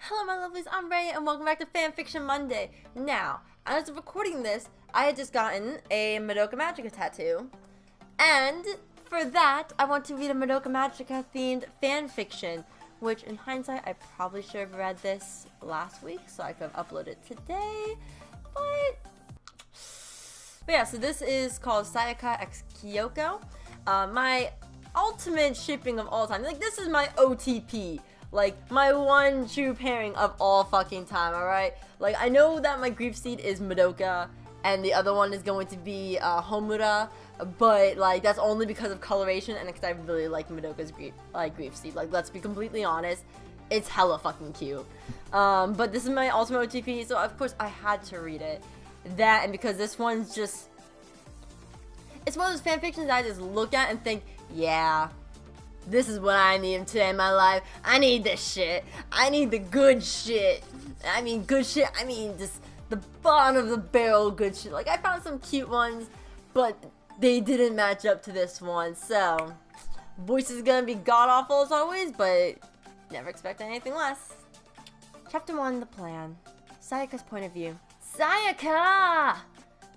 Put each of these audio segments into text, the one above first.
Hello my lovelies, I'm Ray and welcome back to Fanfiction Monday. Now, as of recording this, I had just gotten a Madoka Magica tattoo. And for that, I want to read a Madoka Magica themed fanfiction, which in hindsight, I probably should have read this last week so I could have uploaded it today. But yeah, so this is called Sayaka X Kyoko. My ultimate shipping of all time. Like, this is my OTP. Like, my one true pairing of all fucking time, alright? Like, I know that my grief seed is Madoka, and the other one is going to be Homura, but, like, that's only because of coloration and because I really like Madoka's grief seed. Like, let's be completely honest, it's hella fucking cute. But this is my ultimate OTP, so of course I had to read it. That, and because this one's just... it's one of those fanfictions that I just look at and think, yeah, this is what I need today in my life. I need this shit. I need the good shit. I mean good shit, I mean just the bottom of the barrel good shit. Like, I found some cute ones, but they didn't match up to this one. So, voice is gonna be god-awful as always, but never expect anything less. Chapter 1, the plan. Sayaka's point of view. Sayaka!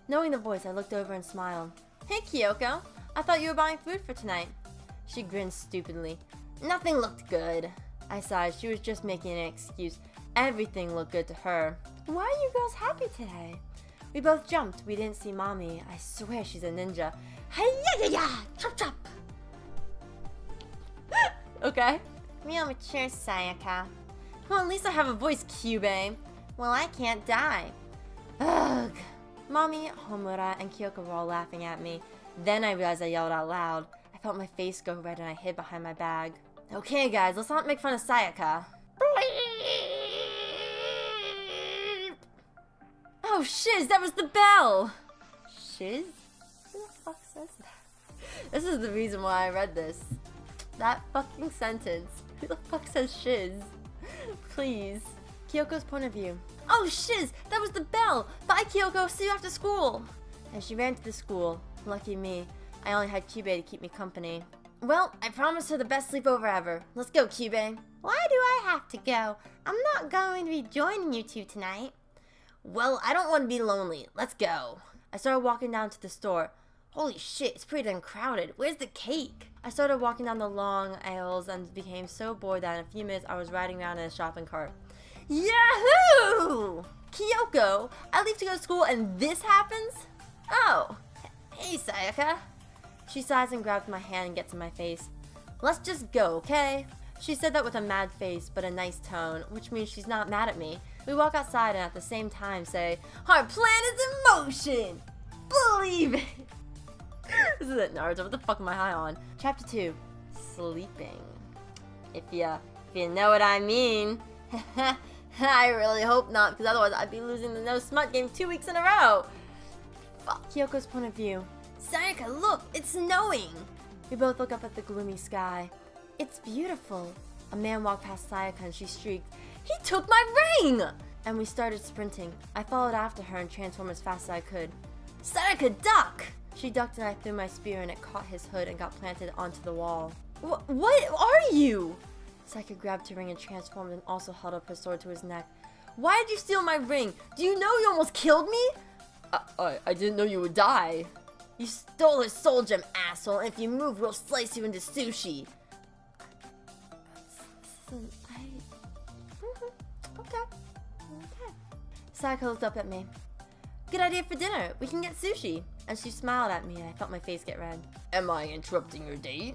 Knowing the voice, I looked over and smiled. Hey Kyoko, I thought you were buying food for tonight. She grinned stupidly. Nothing looked good. I sighed. She was just making an excuse. Everything looked good to her. Why are you girls happy today? We both jumped. We didn't see Mommy. I swear she's a ninja. Hey-ya-ya-ya! Chop chop! Okay. Real mature, Sayaka. Well, at least I have a voice, Cube. Well, I can't die. Ugh. Mommy, Homura, and Kyoko were all laughing at me. Then I realized I yelled out loud. I felt my face go red and I hid behind my bag. Okay guys, let's not make fun of Sayaka. Oh shiz, that was the bell! Shiz? Who the fuck says that? This is the reason why I read this. That fucking sentence. Who the fuck says shiz? Please. Kyoko's point of view. Oh shiz, that was the bell! Bye Kyoko, see you after school! And she ran to the school. Lucky me. I only had Cube to keep me company. Well, I promised her the best sleepover ever. Let's go, Cube. Why do I have to go? I'm not going to be joining you two tonight. Well, I don't want to be lonely. Let's go. I started walking down to the store. Holy shit, it's pretty damn crowded. Where's the cake? I started walking down the long aisles and became so bored that in a few minutes I was riding around in a shopping cart. Yahoo! Kyoko, I leave to go to school and this happens? Oh, hey Sayaka. She sighs and grabs my hand and gets in my face. Let's just go, okay? She said that with a mad face, but a nice tone, which means she's not mad at me. We walk outside and at the same time say, our plan is in motion! Believe it! This is it, Naruto. What the fuck am I high on? Chapter 2. Sleeping. If you know what I mean. I really hope not, because otherwise I'd be losing the no smut game 2 weeks in a row. Fuck. Kyoko's point of view. Sayaka, look! It's snowing! We both look up at the gloomy sky. It's beautiful. A man walked past Sayaka and she shrieked, he took my ring! And we started sprinting. I followed after her and transformed as fast as I could. Sayaka, duck! She ducked and I threw my spear and it caught his hood and got planted onto the wall. What are you? Sayaka grabbed her ring and transformed and also held up her sword to his neck. Why did you steal my ring? Do you know you almost killed me? I didn't know you would die. You stole her soul gem, asshole, and if you move, we'll slice you into sushi. Okay. Sayaka looked up at me. Good idea for dinner. We can get sushi. And she smiled at me and I felt my face get red. Am I interrupting your date?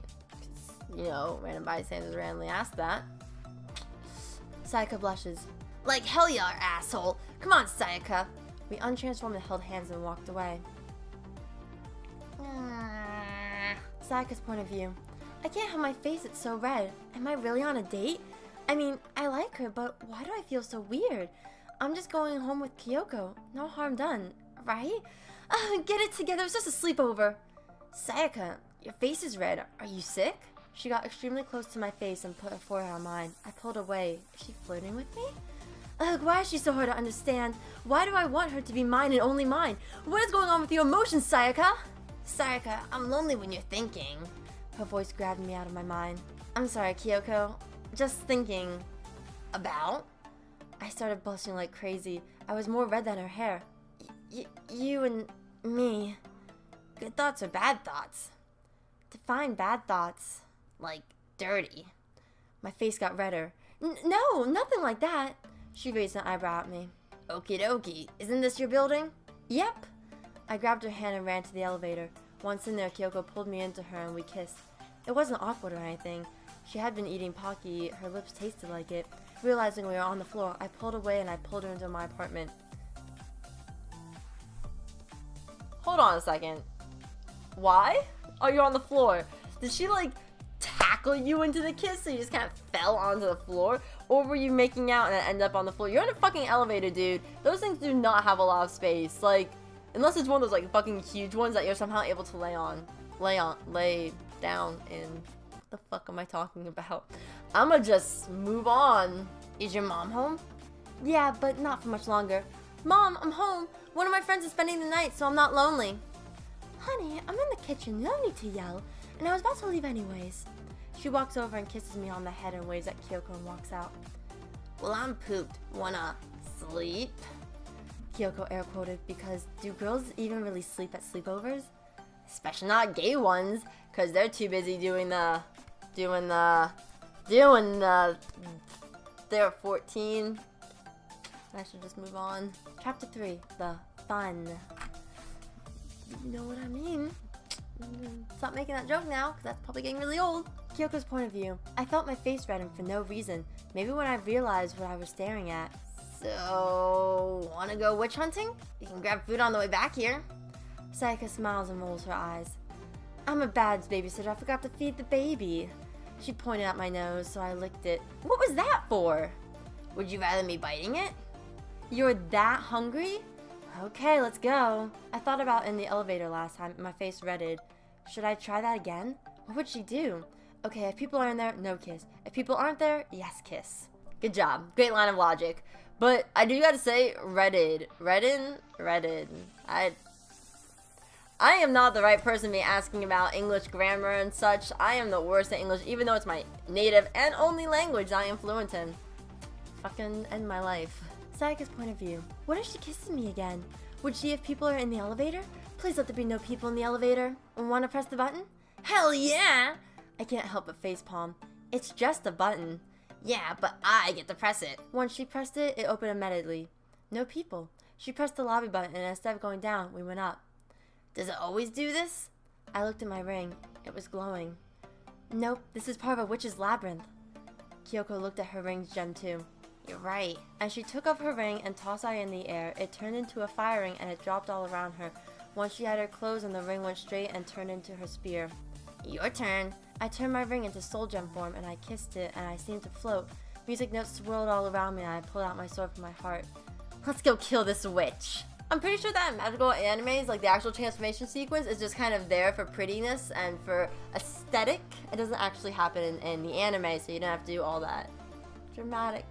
You know, random bystanders randomly asked that. Sayaka blushes. Like hell you are, asshole. Come on, Sayaka. We untransformed and held hands and walked away. Sayaka's point of view. I can't have my face, it's so red. Am I really on a date? I mean, I like her, but why do I feel so weird? I'm just going home with Kyoko. No harm done, right? Get it together, it's just a sleepover. Sayaka, your face is red. Are you sick? She got extremely close to my face and put her forehead on mine. I pulled away. Is she flirting with me? Ugh, why is she so hard to understand? Why do I want her to be mine and only mine? What is going on with your emotions, Sayaka? Sayaka, I'm lonely when you're thinking. Her voice grabbed me out of my mind. I'm sorry, Kyoko. Just thinking. About? I started blushing like crazy. I was more red than her hair. You and me. Good thoughts or bad thoughts? Define bad thoughts. Like, dirty. My face got redder. No, nothing like that. She raised an eyebrow at me. Okie dokie. Isn't this your building? Yep. I grabbed her hand and ran to the elevator. Once in there, Kyoko pulled me into her and we kissed. It wasn't awkward or anything. She had been eating Pocky. Her lips tasted like it. Realizing we were on the floor, I pulled away and I pulled her into my apartment. Hold on a second. Why are you on the floor? Did she like tackle you into the kiss so you just kind of fell onto the floor? Or were you making out and it ended up on the floor? You're in a fucking elevator, dude. Those things do not have a lot of space. Like, unless it's one of those like fucking huge ones that you're somehow able to lay down in. What the fuck am I talking about? I'ma just move on. Is your mom home? Yeah, but not for much longer. Mom, I'm home. One of my friends is spending the night, so I'm not lonely. Honey, I'm in the kitchen. You don't need to yell. And I was about to leave anyways. She walks over and kisses me on the head and waves at Kyoko and walks out. Well, I'm pooped. Wanna sleep? Kyoko air quoted because do girls even really sleep at sleepovers? Especially not gay ones, cause they're too busy doing they're 14. I should just move on. Chapter 3, the fun. You know what I mean? Stop making that joke now, because that's probably getting really old. Kyoko's point of view. I felt my face redden for no reason. Maybe when I realized what I was staring at. So, wanna go witch hunting? You can grab food on the way back here. Sayaka smiles and rolls her eyes. I'm a bad babysitter. I forgot to feed the baby. She pointed at my nose, so I licked it. What was that for? Would you rather me biting it? You're that hungry? Okay, let's go. I thought about in the elevator last time and my face redded. Should I try that again? What would she do? Okay, if people are in there, no kiss. If people aren't there, yes kiss. Good job. Great line of logic. But I do gotta say, redded. I am not the right person to be asking about English grammar and such. I am the worst at English, even though it's my native and only language I am fluent in. Fucking end my life. Sayaka's point of view. What if she kisses me again? Would she if people are in the elevator? Please let there be no people in the elevator. Want to press the button? Hell yeah! I can't help but facepalm. It's just a button. Yeah, but I get to press it. Once she pressed it, it opened immediately. No people. She pressed the lobby button and instead of going down, we went up. Does it always do this? I looked at my ring. It was glowing. Nope, this is part of a witch's labyrinth. Kyoko looked at her ring's gem too. You're right. As she took off her ring and tossed it in the air, it turned into a fire ring and it dropped all around her. Once she had her clothes and the ring went straight and turned into her spear. Your turn. I turned my ring into soul gem form and I kissed it and I seemed to float. Music notes swirled all around me and I pulled out my sword from my heart. Let's go kill this witch. I'm pretty sure that in magical animes, like the actual transformation sequence is just kind of there for prettiness and for aesthetic. It doesn't actually happen in the anime, so you don't have to do all that dramaticness.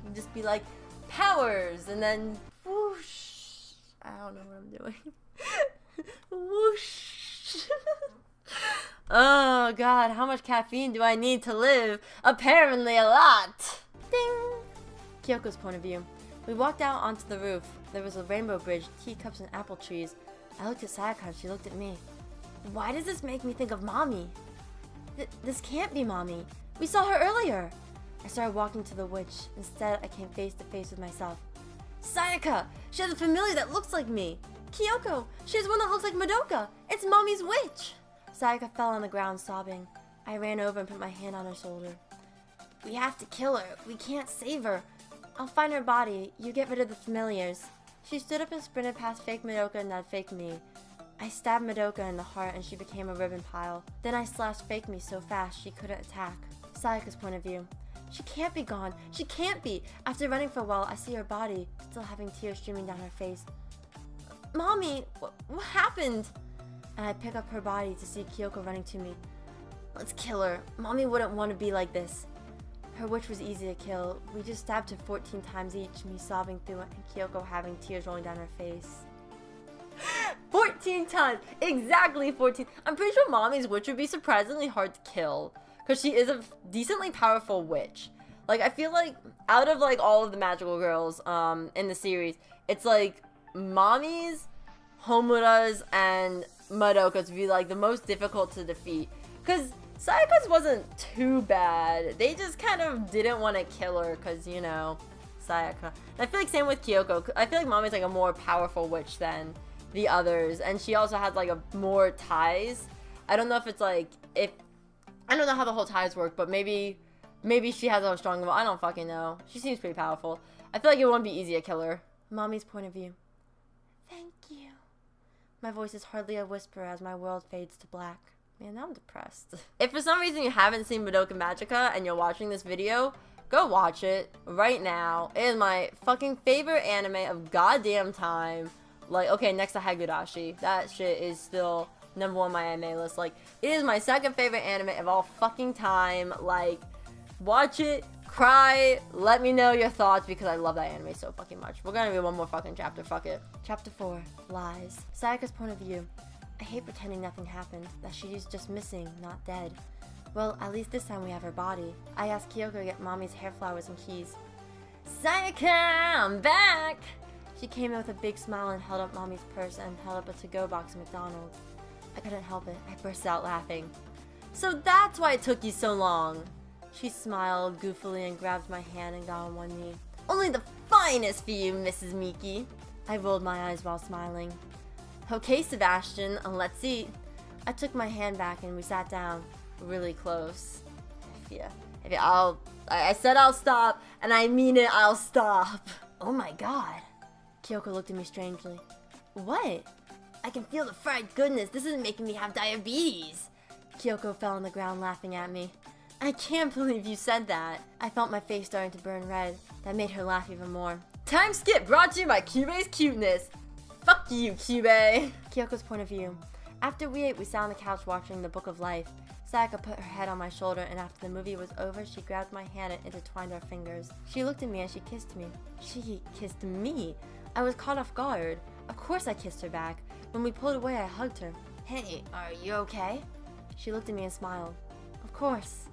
You just be like, powers, and then whoosh. I don't know what I'm doing. Whoosh. Oh god, how much caffeine do I need to live? Apparently a lot. Ding. Kyoko's point of view. We walked out onto the roof. There was a rainbow bridge, teacups, and apple trees. I looked at Sayaka and she looked at me. Why does this make me think of Mommy? This can't be Mommy. We saw her earlier. I started walking to the witch. Instead, I came face to face with myself. Sayaka! She has a familiar that looks like me. Kyoko! She has one that looks like Madoka. It's Mommy's witch! Sayaka fell on the ground, sobbing. I ran over and put my hand on her shoulder. We have to kill her. We can't save her. I'll find her body. You get rid of the familiars. She stood up and sprinted past fake Madoka and that fake me. I stabbed Madoka in the heart and she became a ribbon pile. Then I slashed fake me so fast she couldn't attack. Sayaka's point of view. She can't be gone. She can't be. After running for a while, I see her body, still having tears streaming down her face. Mommy, what happened? And I pick up her body to see Kyoko running to me. Let's kill her. Mommy wouldn't want to be like this. Her witch was easy to kill. We just stabbed her 14 times each, me sobbing through it and Kyoko having tears rolling down her face. 14 times! Exactly 14! I'm pretty sure Mommy's witch would be surprisingly hard to kill. Because she is a decently powerful witch. Like, I feel like out of like all of the magical girls in the series, it's like Mommy's, Homura's, and Madoka's would be like the most difficult to defeat. Cause Sayaka's wasn't too bad. They just kind of didn't want to kill her because, you know, Sayaka. And I feel like same with Kyoko. I feel like Mommy's like a more powerful witch than the others, and she also has like a more ties. I don't know if it's like I don't know how the whole ties work, but maybe she has a strong. I don't fucking know. She seems pretty powerful. I feel like it won't be easy to kill her. Mommy's point of view. Thank you. My voice is hardly a whisper as my world fades to black. Man, now I'm depressed. If for some reason you haven't seen Madoka Magica and you're watching this video, go watch it right now. It is my fucking favorite anime of goddamn time. Like, okay, next to Hagurashi. That shit is still #1 on my anime list. Like, it is my second favorite anime of all fucking time. Like, watch it, cry, let me know your thoughts because I love that anime so fucking much. We're gonna read one more fucking chapter, fuck it. Chapter 4, Lies. Sayaka's point of view. I hate pretending nothing happened, that she's just missing, not dead. Well, at least this time we have her body. I asked Kyoko to get Mommy's hair flowers and keys. Sayaka, I'm back! She came in with a big smile and held up Mommy's purse and held up a to-go box at McDonald's. I couldn't help it. I burst out laughing. So that's why it took you so long. She smiled goofily and grabbed my hand and got on one knee. Only the finest for you, Mrs. Miki. I rolled my eyes while smiling. Okay, Sebastian, let's eat. I took my hand back and we sat down really close. I said I'll stop, and I mean it, I'll stop. Oh my god. Kyoko looked at me strangely. What? I can feel the fried goodness. This isn't making me have diabetes. Kyoko fell on the ground laughing at me. I can't believe you said that. I felt my face starting to burn red. That made her laugh even more. Time skip brought to you by Kyubei's cuteness. Fuck you, Kyubei. Kyoko's point of view. After we ate, we sat on the couch watching The Book of Life. Sayaka put her head on my shoulder, and after the movie was over, she grabbed my hand and intertwined our fingers. She looked at me and she kissed me. She kissed me? I was caught off guard. Of course I kissed her back. When we pulled away, I hugged her. Hey, are you okay? She looked at me and smiled. Of course.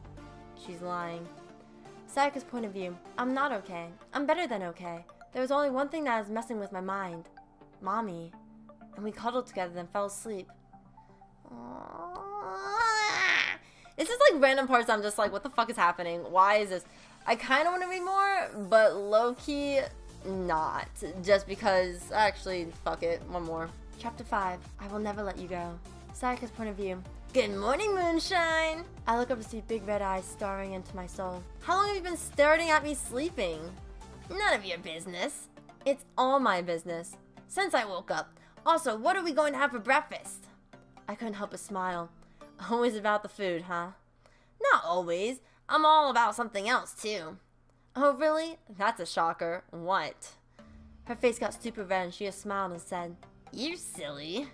She's lying. Sayaka's point of view. I'm not okay. I'm better than okay. There was only one thing that was messing with my mind. Mommy. And we cuddled together and fell asleep. It's just like random parts I'm just like, what the fuck is happening? Why is this? I kind of want to read more, but low-key not. Just because, actually, fuck it. One more. Chapter 5. I will never let you go. Sayaka's point of view. Good morning, Moonshine! I look up to see big red eyes staring into my soul. How long have you been staring at me sleeping? None of your business. It's all my business. Since I woke up. Also, what are we going to have for breakfast? I couldn't help but smile. Always about the food, huh? Not always. I'm all about something else, too. Oh, really? That's a shocker. What? Her face got super red and she just smiled and said, You silly.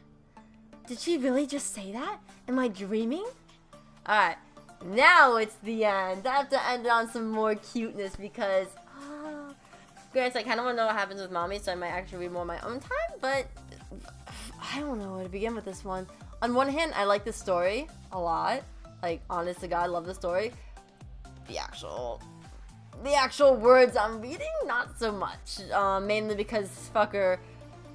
Did she really just say that? Am I dreaming? Alright, now it's the end. I have to end it on some more cuteness because... Granted, I kind of want to know what happens with Mommy, so I might actually read more on my own time, but... I don't know where to begin with this one. On one hand, I like the story a lot. Like, honest to God, I love the story. The actual words I'm reading, not so much. Mainly because this fucker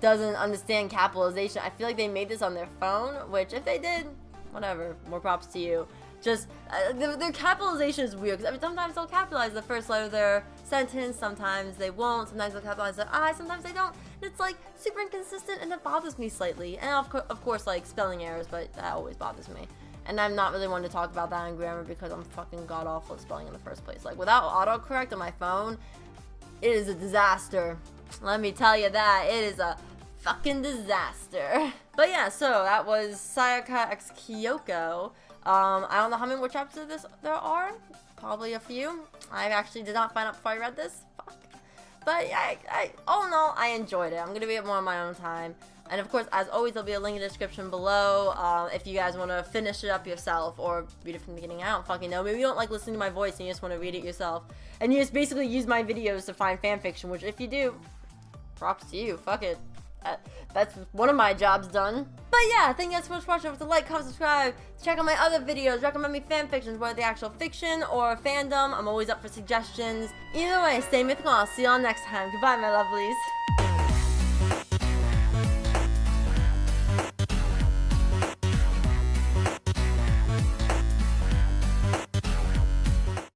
doesn't understand capitalization. I feel like they made this on their phone, which if they did, whatever, more props to you. Just, their capitalization is weird, because sometimes they'll capitalize the first letter of their sentence, sometimes they won't, sometimes they'll capitalize the I, sometimes they don't. And it's like super inconsistent and it bothers me slightly. And of course like spelling errors, but that always bothers me. And I'm not really one to talk about that in grammar because I'm fucking god awful at spelling in the first place. Like without autocorrect on my phone, it is a disaster. Let me tell you that, it is a fucking disaster. But yeah, so that was Sayaka X Kyoko. I don't know how many more chapters of this there are. Probably a few. I actually did not find out before I read this. Fuck. But yeah, all in all, I enjoyed it. I'm going to read it more on my own time. And of course, as always, there'll be a link in the description below if you guys want to finish it up yourself or read it from the beginning. I don't fucking know. Maybe you don't like listening to my voice and you just want to read it yourself. And you just basically use my videos to find fanfiction, which if you do, props to you. Fuck it. That's one of my jobs done. But yeah, thank you guys so much for watching. Don't forget to like, comment, subscribe. Check out my other videos. Recommend me fan fictions, whether the actual fiction or fandom. I'm always up for suggestions. Either way, stay mythical. I'll see you all next time. Goodbye, my lovelies.